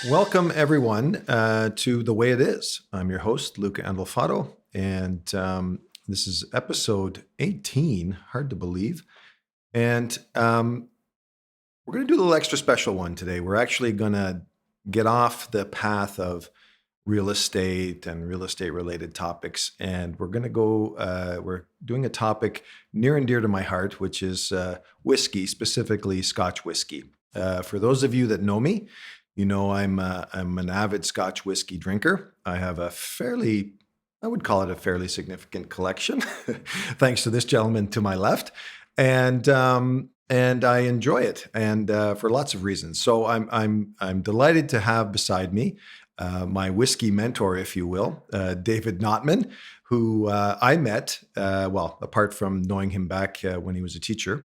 Welcome, everyone, to The Way It Is. I'm your host, Luca Andolfatto, and this is episode 18, hard to believe. And we're going to do a little extra special one today. We're actually going to get off the path of real estate and real estate related topics. And we're going to go, we're doing a topic near and dear to my heart, which is whiskey, specifically Scotch whiskey. For those of you that know me, you know I'm an avid Scotch whiskey drinker. I have I would call it a fairly significant collection, thanks to this gentleman to my left. And I enjoy it, and for lots of reasons. So I'm delighted to have beside me my whiskey mentor, if you will, David Notman, who I met, apart from knowing him back when he was a teacher.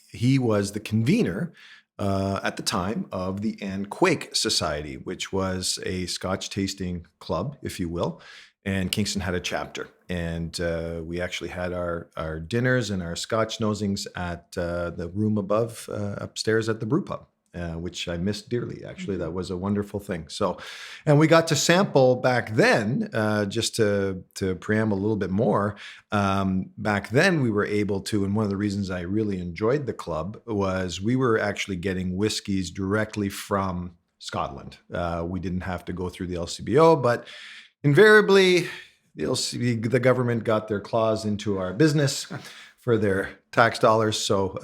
He was the convener at the time of the Anne Quake Society, which was a Scotch tasting club, if you will. And Kingston had a chapter. And we actually had our dinners and our Scotch nosings at the room above, upstairs at the brew pub. Which I missed dearly, actually. That was a wonderful thing. So, and we got to sample back then, just to preamble a little bit more, back then we were able to, and one of the reasons I really enjoyed the club was we were actually getting whiskeys directly from Scotland. We didn't have to go through the LCBO, but invariably, the government got their claws into our business for their tax dollars. So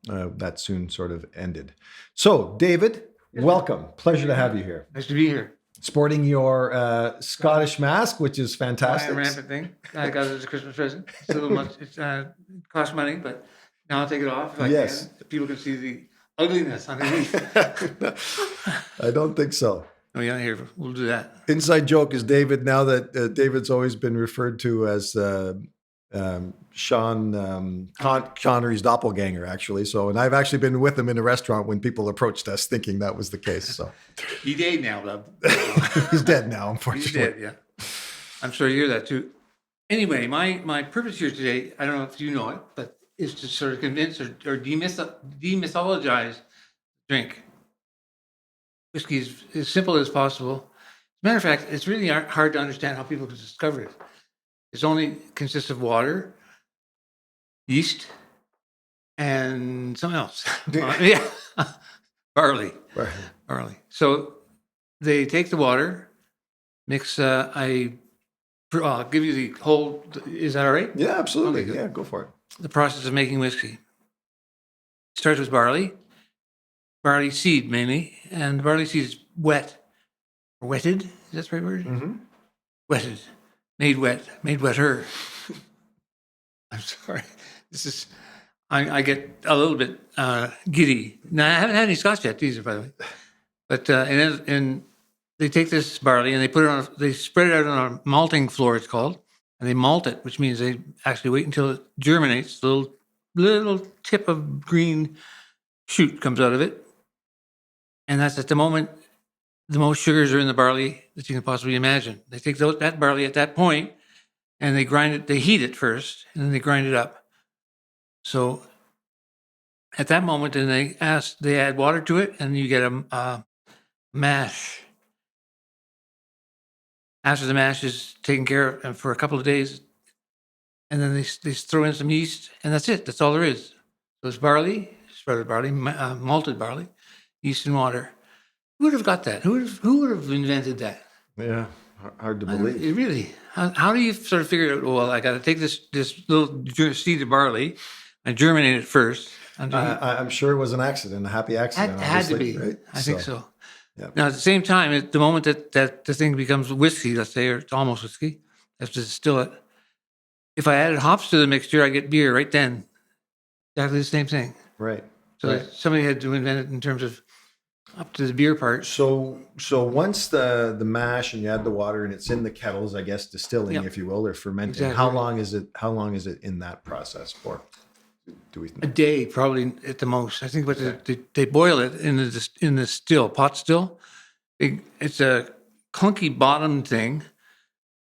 that soon sort of ended. So, David, welcome. Pleasure to have you here. Nice to be here. Sporting your Scottish mask, which is fantastic. A rampant thing. I got it as a Christmas present. It's a little much. It costs money, but now I'll take it off if I can. So people can see the ugliness underneath. I don't think so. Oh yeah, here we'll do that. Inside joke is David. Now that David's always been referred to as Sean Connery's doppelganger, actually. So, and I've actually been with him in a restaurant when people approached us thinking that was the case. So He's dead now, love. He's dead now, unfortunately. He's dead, yeah. I'm sure you hear that too. Anyway, my purpose here today, I don't know if you know it, but is to sort of convince or demythologize drink. Whiskey is as simple as possible. As a matter of fact, it's really hard to understand how people can discover it. It only consists of water, yeast, and something else. Barley. So they take the water, mix. I'll give you the whole. Is that all right? Yeah, absolutely. Okay, yeah, go for it. The process of making whiskey starts with barley seed mainly, and barley seed is wet or wetted. Is that the right word? Mm-hmm. Wetted. Made wetter. I'm sorry. I get a little bit giddy. Now, I haven't had any Scotch yet, either, by the way. But, and they take this barley and they spread it out on a malting floor, it's called, and they malt it, which means they actually wait until it germinates. The little tip of green shoot comes out of it. And that's at the moment the most sugars are in the barley that you can possibly imagine. They take that barley at that point and they grind it, they heat it first, and then they grind it up. So at that moment, then they add water to it, and you get a mash. After the mash is taken care of for a couple of days, and then they throw in some yeast, and that's it. That's all there is. So it's barley, sprouted barley, malted barley, yeast and water. Who would have got that? Who would have invented that? Yeah, hard to believe. Really? How do you sort of figure out, well, I got to take this little seed of barley and germinate it first? I'm sure it was an accident, a happy accident. Had to be. Right? I think so. Yeah. Now, at the same time, at the moment that the thing becomes whiskey, let's say, or it's almost whiskey, I have to distill it. If I added hops to the mixture, I get beer right then. Exactly the same thing. Right. So somebody had to invent it in terms of up to the beer part. So once the mash and you add the water and it's in the kettles, I guess distilling, if you will, or fermenting. Exactly. How long is it in that process for? Do we think? A day, probably at the most. I think, but they boil it in the still pot still. It's a clunky bottom thing,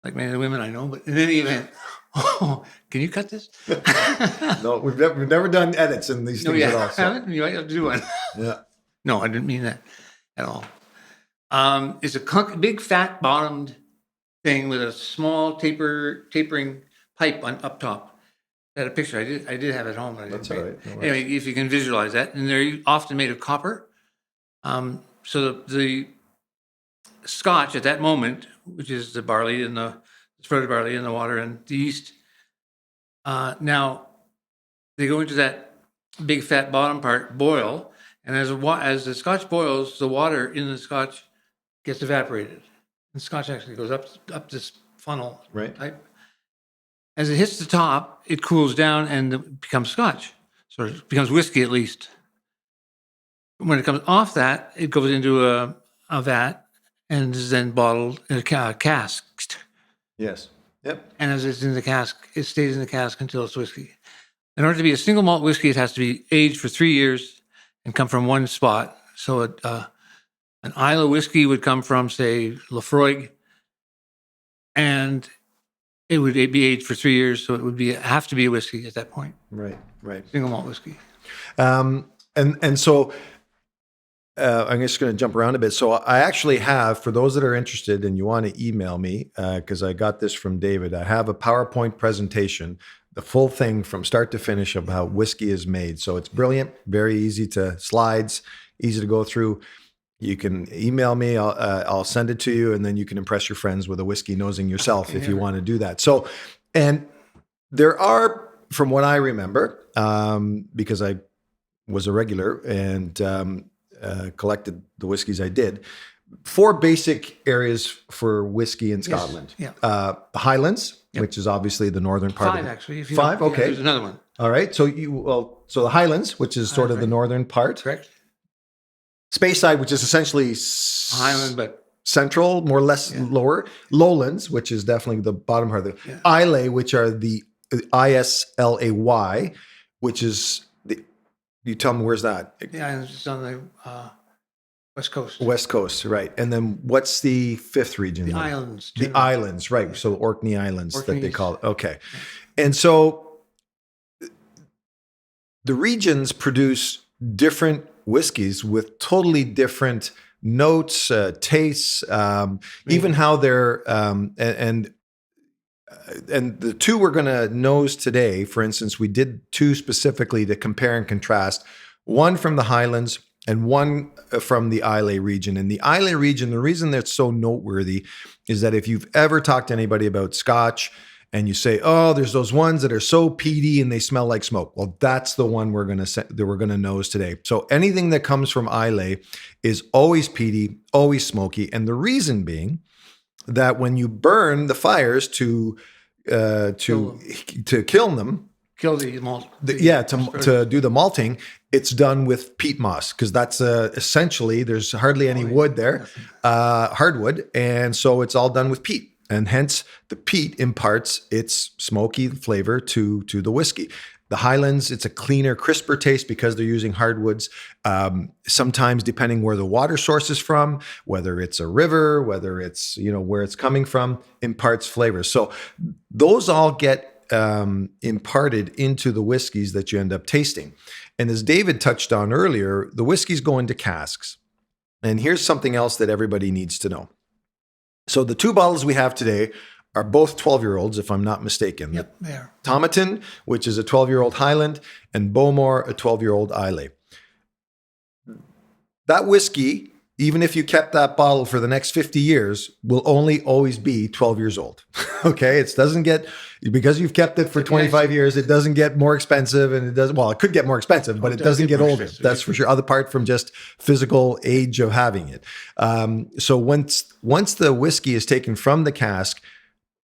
like many of the women I know. But in any event, can you cut this? No, we've never done edits in these things at all. So. Haven't? You might have to do one. Yeah. No, I didn't mean that. at all. It's a big fat bottomed thing with a small tapering pipe up top. I had a picture. I did have it at home. But That's all right. No worries. anyway, if you can visualize that, and they're often made of copper. So the Scotch at that moment, which is the barley and the sprouted barley and the water and the yeast. Now they go into that big fat bottom part, boil, and as the Scotch boils, the water in the Scotch gets evaporated, and Scotch actually goes up this funnel Right. type. As it hits the top, it cools down and it becomes Scotch, so it becomes whiskey at least. When it comes off that, it goes into a vat and is then bottled in a cask. Yes. Yep. And as it's in the cask, it stays in the cask until it's whiskey. In order to be a single malt whiskey, it has to be aged for 3 years and come from one spot. So an Islay whiskey would come from, say, Lafroig, and it would be aged for 3 years. So it would have to be a whiskey at that point. Right. Right. Single malt whiskey. And so I'm just going to jump around a bit. So I actually have, for those that are interested and you want to email me, because I got this from David, I have a PowerPoint presentation, the full thing from start to finish of how whiskey is made. So it's brilliant, very easy to slides, easy to go through. You can email me, I'll send it to you, and then you can impress your friends with a whiskey nosing yourself if you want to do that. So, and there are, from what I remember, because I was a regular and collected the whiskeys I did, 4 basic areas for whiskey in Scotland. Yes. Yeah. The Highlands, which is obviously the northern part 5 of it. actually. If 5, okay. There's another one. All right. So the Highlands, which is sort of the northern part. Correct. Speyside, which is essentially Highland, but central, more or less lower. Lowlands, which is definitely the bottom part of it. Yeah. Islay, which are the Islay, which is you tell me where's that? yeah, it's on the west coast. West Coast, right. And then what's the 5th region? The islands. The islands, right. So Orkney Islands that they Orkneys. call it. Okay. And so the regions produce different whiskeys with totally different notes, tastes, even how they're, and the 2 we're going to nose today, for instance, we did 2 specifically to compare and contrast, one from the Highlands and one from the Islay region. And the Islay region, the reason that's so noteworthy is that if you've ever talked to anybody about Scotch and you say, oh, there's those ones that are so peaty and they smell like smoke. Well, that's the one we're going to nose today. So anything that comes from Islay is always peaty, always smoky. And the reason being that when you burn the fires to kill them, Kill the malt. to do the malting, it's done with peat moss because that's essentially there's hardly any wood there, hardwood, and so it's all done with peat, and hence the peat imparts its smoky flavor to the whiskey. The Highlands, it's a cleaner, crisper taste because they're using hardwoods. Sometimes, depending where the water source is from, whether it's a river, whether it's where it's coming from, imparts flavor. So those all get imparted into the whiskeys that you end up tasting. And as David touched on earlier, the whiskeys go into casks. And here's something else that everybody needs to know. So the 2 bottles we have today are both 12-year-olds, if I'm not mistaken. Yep, they are. Tomatin, which is a 12-year-old Highland, and Bowmore, a 12-year-old Islay. That whiskey, even if you kept that bottle for the next 50 years, will only always be 12 years old. Okay? It doesn't get, because you've kept it for 25 years, it doesn't get more expensive, and it could get more expensive, but it doesn't get older. That's for sure. Other part from just physical age of having it. So once the whiskey is taken from the cask,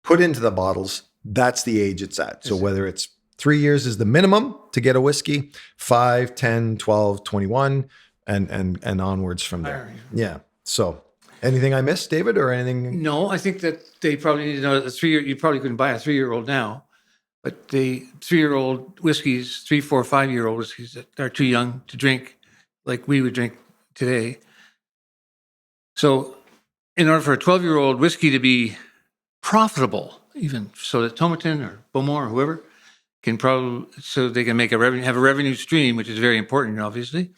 put into the bottles, that's the age it's at. So whether it's 3 years is the minimum to get a whiskey, 5, 10, 12, 21, and onwards from there. Yeah. So anything I missed, David, or anything? No, I think that they probably need to know that the 3-year, you probably couldn't buy a 3-year-old now, but the 3-year-old whiskeys, 3, 4, 5-year-old whiskeys that are too young to drink like we would drink today. So in order for a 12-year-old whiskey to be profitable, even so that Tomatin or Bowmore or whoever can probably, so they can make have a revenue stream, which is very important, obviously.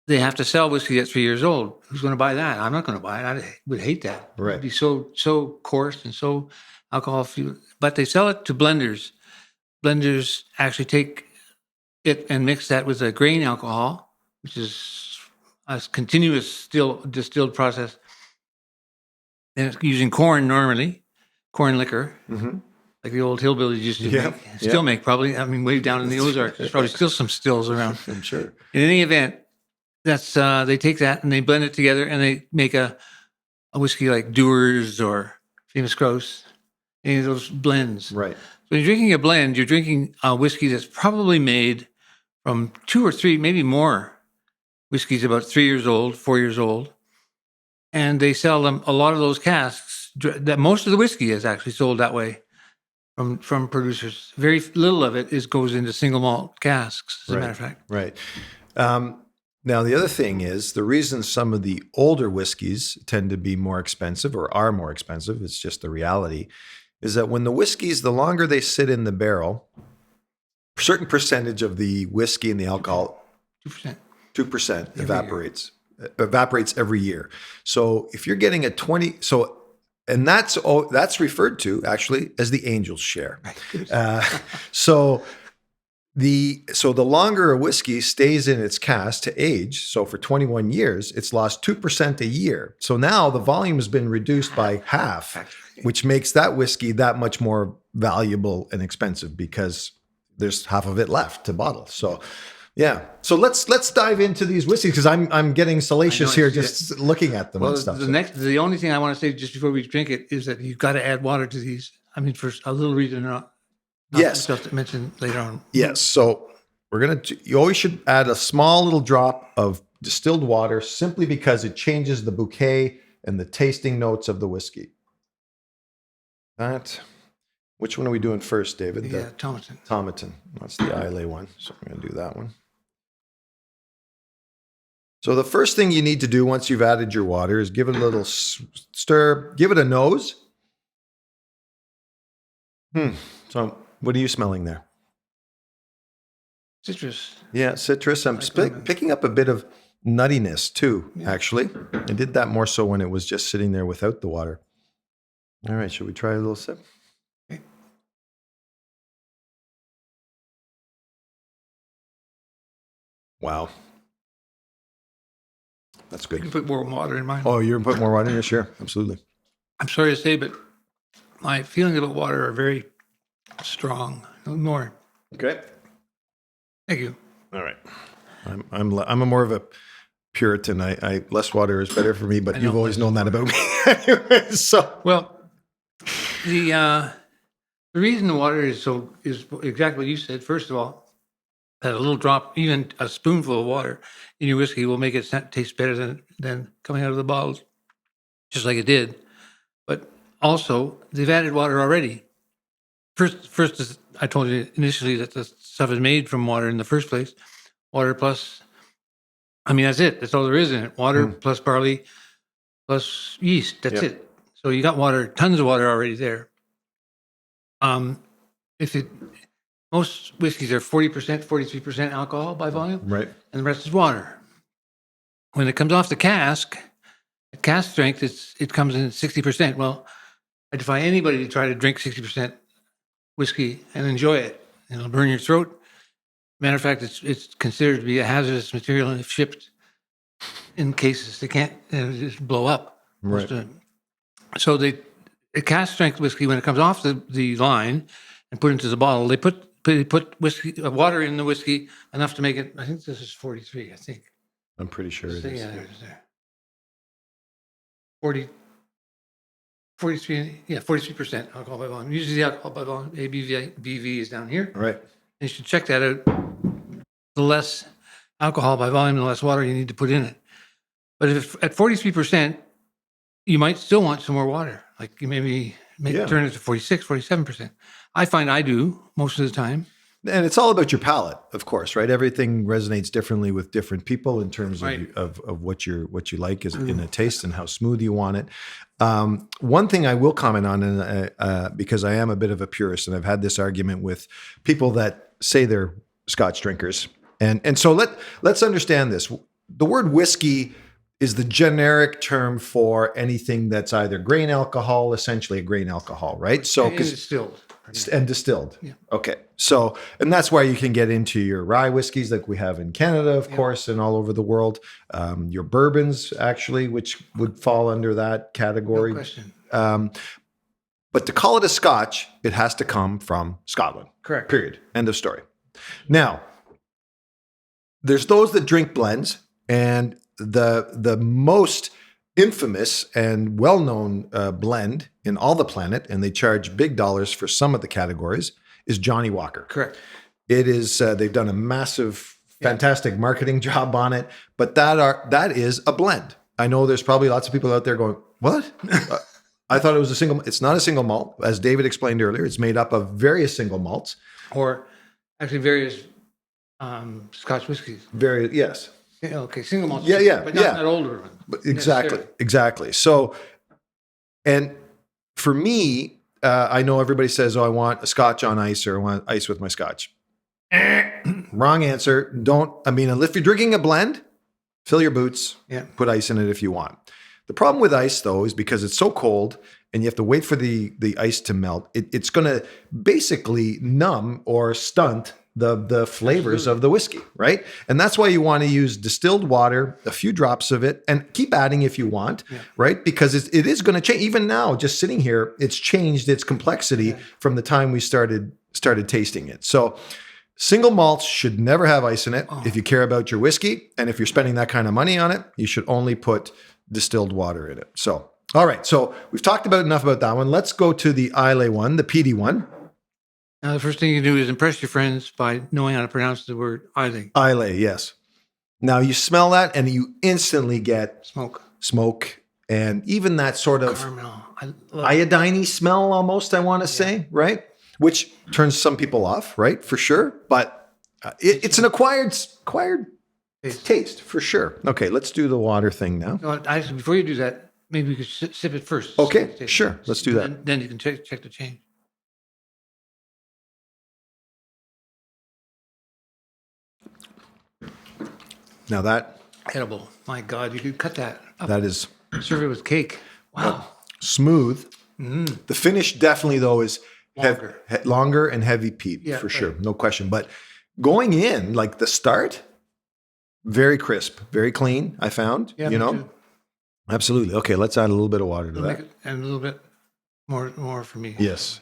they have to sell whiskey at 3 years old. Who's going to buy that? I'm not going to buy it. I would hate that. Right. It'd be so coarse and so alcohol fueled. But they sell it to blenders. Blenders actually take it and mix that with a grain alcohol, which is a continuous distilled process. And it's using corn normally, corn liquor, like the old hillbillies used to still make probably. I mean, way down in the Ozarks, there's probably still some stills around. I'm sure. In any event, that's they take that and they blend it together and they make a whiskey like Dewar's or Famous Grouse, any of those blends. Right. So when you're drinking a blend, you're drinking a whiskey that's probably made from 2 or 3, maybe more whiskeys about 3 years old, 4 years old. And they sell them a lot of those casks. That most of the whiskey is actually sold that way from producers. Very little of it goes into single malt casks, as a matter of fact. Right. Now, the other thing is the reason some of the older whiskeys tend to be more expensive or are more expensive, it's just the reality, is that when the whiskeys, the longer they sit in the barrel, a certain percentage of the whiskey and the alcohol, 2% evaporates every year. So if you're getting a 20, and that's referred to actually as the angel's share. So the longer a whiskey stays in its cask to age, so for 21 years, it's lost 2% a year. So now the volume has been reduced by half, which makes that whiskey that much more valuable and expensive because there's half of it left to bottle. So yeah. So let's dive into these whiskeys because I'm getting salacious here just looking at them and stuff. The only thing I want to say just before we drink it is that you've got to add water to these. I mean, for a little reason, not stuff to mention later on. Yes. So you always should add a small little drop of distilled water simply because it changes the bouquet and the tasting notes of the whiskey. Which one are we doing first, David? The Tomatin. Tomatin. That's the Islay one. So I'm going to do that one. So the first thing you need to do once you've added your water is give it a little stir, give it a nose. So what are you smelling there? Citrus. Yeah, citrus. I'm picking up a bit of nuttiness too, actually. I did that more so when it was just sitting there without the water. All right, should we try a little sip? Okay. Wow. That's good. You can put more water in mine. Oh, you're putting more water in? Sure, absolutely. I'm sorry to say, but my feelings about water are very strong. No more. Okay. Thank you. All right. I'm a more of a Puritan. I less water is better for me, but you've always known that about me. Anyway, so well, the reason the water is exactly what you said. First of all, that a little drop, even a spoonful of water in your whiskey will make it taste better than coming out of the bottles, just like it did. But also, they've added water already. First, I told you initially that the stuff is made from water in the first place. Water plus, that's it. That's all there is in it. Water plus barley plus yeast. That's it. So you got water, tons of water already there. Most whiskeys are 40%, 43% alcohol by volume, right, and the rest is water. When it comes off the cask, at cask strength, it comes in at 60%. Well, I defy anybody to try to drink 60% whiskey and enjoy it. It'll burn your throat. Matter of fact, it's considered to be a hazardous material, and if shipped in cases, they can't just blow up. Right. So the cask strength whiskey, when it comes off the line and put into the bottle, they put whiskey water in the whiskey enough to make it. I think this is 43. I think. I'm pretty sure it is. Yeah, there. 43. Yeah, 43% alcohol by volume. Usually, the alcohol by volume ABV is down here. Right. You should check that out. The less alcohol by volume, the less water you need to put in it. But if at 43%, you might still want some more water. Like you maybe turn it to 46, 47%. I find I do most of the time. And it's all about your palate, of course, right? Everything resonates differently with different people in terms of what you like is in a taste and how smooth you want it. One thing I will comment on, because I am a bit of a purist, and I've had this argument with people that say they're Scotch drinkers, and so let's understand this. the word whiskey is the generic term for anything that's either grain alcohol, essentially a grain alcohol, right? So, And distilled. and distilled. Yeah. Okay. So, and that's why you can get into your rye whiskeys like we have in Canada, of course, and all over the world. Your bourbons, actually, which would fall under that category. No question. But to call it a Scotch, it has to come from Scotland. Correct. Period. End of story. Now, there's those that drink blends, and the most infamous and well-known blend in all the planet, and they charge big dollars for some of the categories, is Johnny Walker. Correct. It is they've done a massive, fantastic marketing job on it, but that is a blend. I know there's probably lots of people out there going, "What?" I thought it was a single. It's not a single malt, as David explained earlier. It's made up of various single malts, Or actually various Scotch whiskeys. yes. Yeah, okay, single malt. Yeah, But not yeah. that older one. Exactly. So, and for me, I know everybody says, "Oh, I want a Scotch on ice," or "I want ice with my Scotch." Wrong answer. If you're drinking a blend, fill your boots. Yeah. Put ice in it if you want. The problem with ice, though, is because it's so cold and you have to wait for the ice to melt. It's going to basically numb or stunt the flavors of the whiskey, right? And that's why you want to use distilled water, a few drops of it, and keep adding if you want, right? Because it is going to change. Even now, just sitting here, it's changed its complexity from the time we started tasting it. So single malts should never have ice in it if you care about your whiskey. And if you're spending that kind of money on it, you should only put distilled water in it. So, all right. So we've talked about enough about that one. Let's go to the Islay one, the peaty one. Now, the first thing you do is impress your friends by knowing how to pronounce the word Islay. Islay, yes. Now you smell that and you instantly get smoke, and even that sort of Caramel. iodine-y smell almost, I want to say, right? Which turns some people off, right? For sure. But it's an acquired taste for sure. Okay, let's do the water thing now. No, actually, before you do that, maybe you could sip it first. Okay, sure. Let's do that. Then you can check the change. Now that Edible. My God, you could cut that up. that is Serve it with cake. Wow. smooth. The finish definitely, though, is longer and heavy peat, for sure. No question. But going in, like the start, very crisp, very clean, I found, Too. Absolutely. Okay, let's add a little bit of water to that. And a little bit more for me. Yes.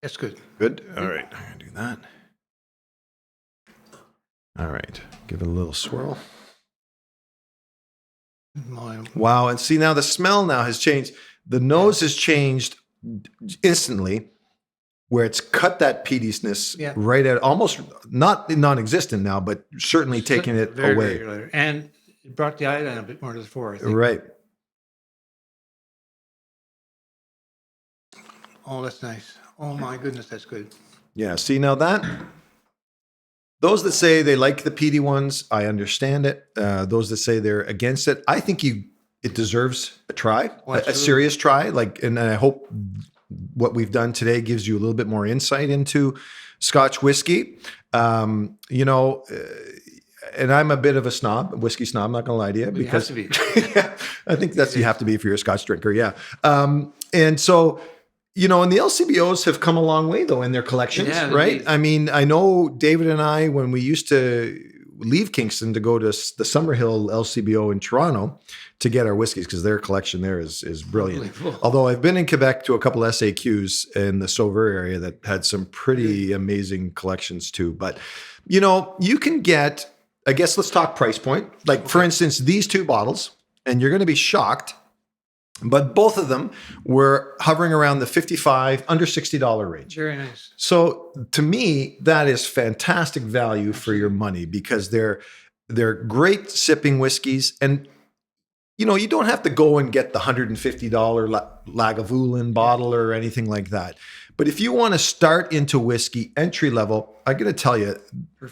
That's good. Good. All right. I'm going to do that. All right. Give it a little swirl. Wow. And see, now the smell now has changed. The nose has changed instantly, where it's cut that peatiness right out, almost not non-existent now, but certainly taking it away. Very and it brought the iodine a bit more to the fore, I think. Right. Oh, that's nice. Oh my goodness, that's good. Yeah. See, now those that say they like the peaty ones, I understand it. Those that say they're against it, I think it deserves a try, a serious try. And I hope what we've done today gives you a little bit more insight into Scotch whiskey. And I'm a bit of a snob, a whiskey snob, I'm not going to lie to you. Because you have to be. I think you have to be if you're a Scotch drinker, yeah. And so, and the LCBOs have come a long way, though, in their collections, right? Indeed. I mean, I know David and I, when we used to leave Kingston to go to the Summerhill LCBO in Toronto to get our whiskeys, because their collection there is brilliant. Although I've been in Quebec to a couple SAQs in the Sauveur area that had some pretty amazing collections too. But, you can get, I guess let's talk price point. Like, for instance, these two bottles, and you're going to be shocked, but both of them were hovering around the $55, under $60 range. Very nice. So to me, that is fantastic value for your money, because they're great sipping whiskeys. And, you don't have to go and get the $150 Lagavulin bottle or anything like that. But if you want to start into whiskey entry level, I got to tell you,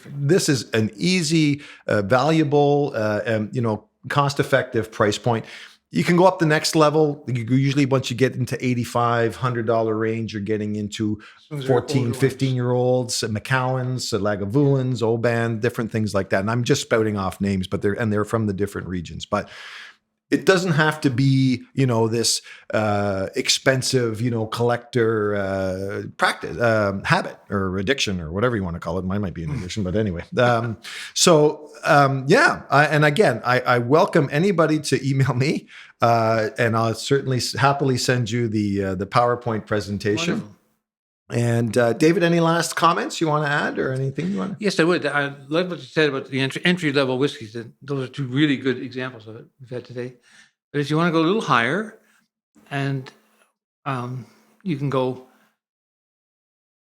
this is an easy, valuable, cost-effective price point. You can go up the next level. Usually once you get into $85, $100 range, you're getting into Those are 14, older ones. 15-year-olds, Macallans, Lagavulins, Oban, different things like that. And I'm just spouting off names, but they're from the different regions. But it doesn't have to be, this expensive, collector practice, habit or addiction or whatever you want to call it. Mine might be an addiction, but anyway. And again, I welcome anybody to email me, and I'll certainly happily send you the PowerPoint presentation. Wonderful. And David, any last comments you want to add or anything you want to? Yes, I would. I like what you said about the entry level whiskeys. Those are two really good examples of it we've had today. But if you want to go a little higher, and you can go.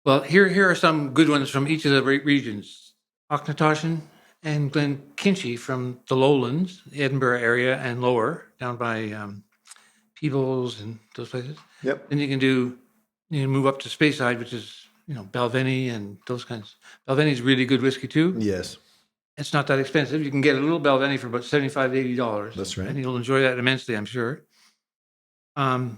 Well, here are some good ones from each of the regions: Auchnatashan and Glenkinchie from the lowlands, the Edinburgh area and lower, down by Peebles and those places. Yep. Then you can move up to Speyside, which is, Balvenie and those kinds. Balvenie is really good whiskey too. Yes. It's not that expensive. You can get a little Balvenie for about $75 to $80. That's right. And you'll enjoy that immensely, I'm sure. And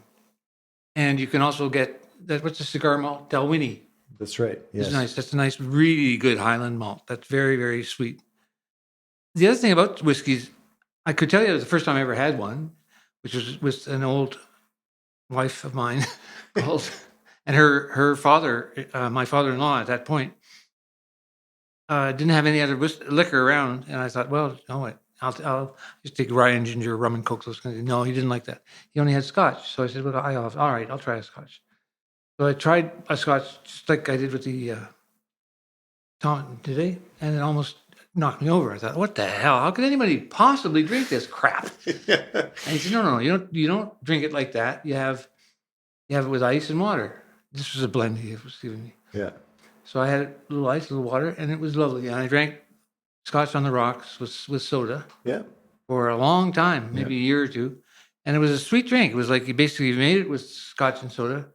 you can also get what's the cigar malt? Dalwhinnie. That's right. Yes. It's nice. That's a nice, really good Highland malt. That's very, very sweet. The other thing about whiskeys, I could tell you the first time I ever had one, which was with an old wife of mine called... And her father, my father-in-law at that point, didn't have any other liquor around. And I thought, well, I'll just take rye and ginger, rum and coke. Those kinds of, no, he didn't like that. He only had scotch. So I said, well, all right, I'll try a scotch. So I tried a scotch just like I did with the Tom today, and it almost knocked me over. I thought, what the hell? How could anybody possibly drink this crap? And he said, no, you don't drink it like that. You have it with ice and water. This was a blend he was giving me. Yeah. So I had a little ice, a little water, and it was lovely. And I drank scotch on the rocks with soda for a long time, maybe a year or two. And it was a sweet drink. It was like you basically made it with scotch and soda.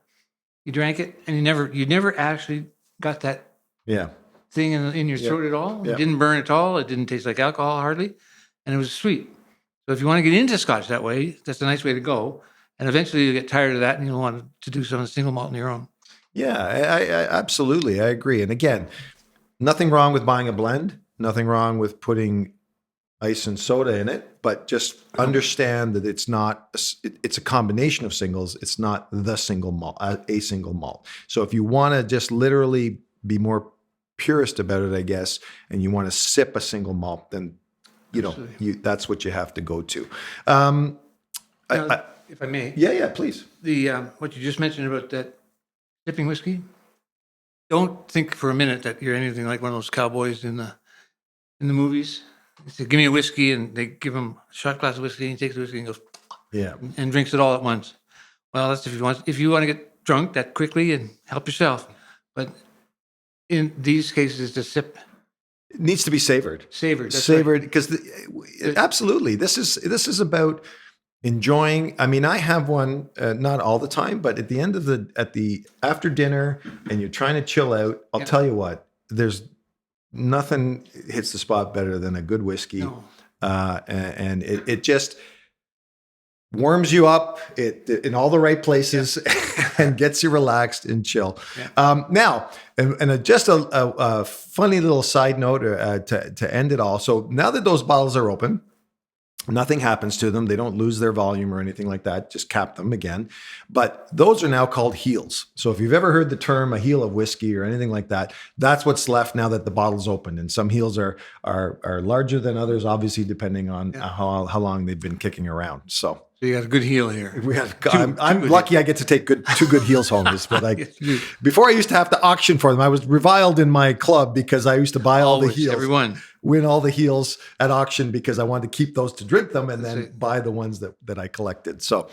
You drank it, and you never actually got that thing in your throat at all. It didn't burn at all. It didn't taste like alcohol hardly. And it was sweet. So if you want to get into scotch that way, that's a nice way to go. And eventually you get tired of that and you'll want to do some single malt on your own. Yeah, I absolutely. I agree. And again, nothing wrong with buying a blend, nothing wrong with putting ice and soda in it, but just understand that it's a combination of singles. It's not the single malt, a single malt. So if you want to just literally be more purist about it, I guess, and you want to sip a single malt, then, that's what you have to go to. If I may. Yeah, please. The what you just mentioned about that sipping whiskey, don't think for a minute that you're anything like one of those cowboys in the movies. They say, give me a whiskey, and they give him a shot glass of whiskey, and he takes the whiskey and goes, and drinks it all at once. Well, that's if you want to get drunk that quickly and help yourself. But in these cases, it's a sip. It needs to be savored. Savored, because absolutely, this is about enjoying. I mean, I have one, not all the time, but at the end of after dinner, and you're trying to chill out. I'll tell you what, there's nothing hits the spot better than a good whiskey, and it just warms you up in all the right places and gets you relaxed and chill. Now, and just a funny little side note to end it all. So now that those bottles are open, nothing happens to them. They don't lose their volume or anything like that. Just cap them again. But those are now called heels. So if you've ever heard the term a heel of whiskey or anything like that, that's what's left now that the bottle's open. And some heels are larger than others, obviously, depending on how long they've been kicking around. So you got a good heel here. I'm lucky I get to take two good heels home. But before I used to have to auction for them. I was reviled in my club because I used to buy all the heels. Win all the heels at auction because I wanted to keep those to drink them and then buy the ones that I collected. So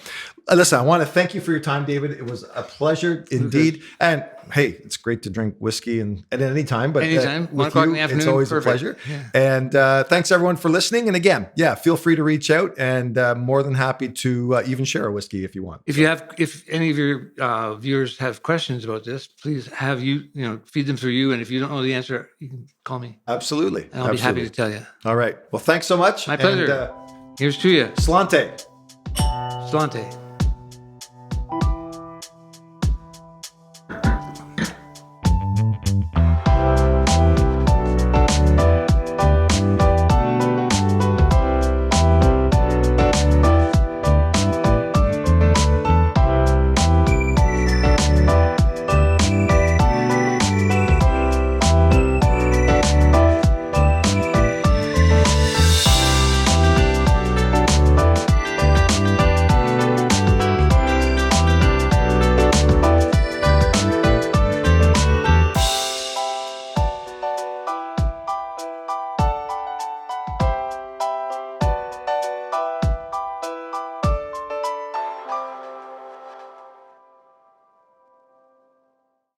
listen, I want to thank you for your time, David. It was a pleasure indeed. And hey, it's great to drink whiskey at any time, but anytime, 1 o'clock in the afternoon, it's always a pleasure. And thanks everyone for listening. And again, feel free to reach out, and more than happy to even share a whiskey if you want. If any of your viewers have questions about this, please feed them through you. And if you don't know the answer, you can call me. Absolutely. And I'll be happy to tell you. All right. Well, thanks so much. My pleasure. Here's to you. Slante. Slante.